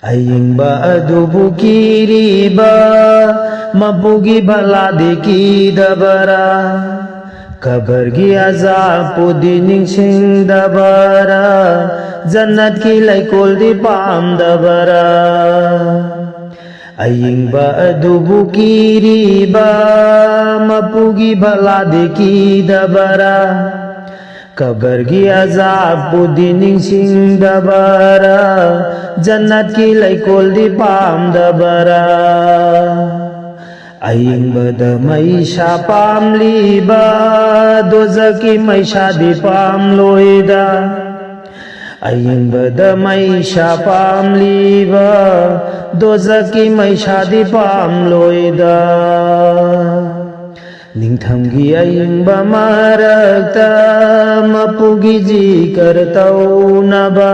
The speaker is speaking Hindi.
ꯑꯌꯤꯡꯕ ꯑꯗꯨꯕꯨ ꯀꯤꯔꯤꯕ ꯃꯄꯨꯒꯤ ꯕꯂꯥꯗꯤ ꯀꯤꯗꯕꯔꯥ ꯀꯕꯔꯒꯤ ꯑꯖꯥꯕꯄꯨꯗꯤ ꯅꯤꯡꯁꯤꯡꯗꯕꯔꯥ ꯖꯟꯅꯠꯀꯤ ꯂꯩꯀꯣꯜꯗꯤ ꯄꯥꯝꯗꯕꯔꯥ ꯑꯌꯤꯡꯕ ꯑꯗꯨꯕꯨ ꯀꯤꯔꯤꯕ ꯃꯄꯨꯒꯤ ꯕꯂꯥꯗꯤ ꯀꯤꯗꯕꯔꯥ कबरगी अजाबपुदी निंसिंगदबरा जन्नत की लैकोल्दी पामदबरा अयिंगबद मैशा पामलीबा दोजकी मैशादी पामलोयदा अयिंगबद मैशा पामलीबा दोजकी मैशादी पामलोयदा निंगथंगी अयिंबा मारक्ता मपुगी जिकर तौनबा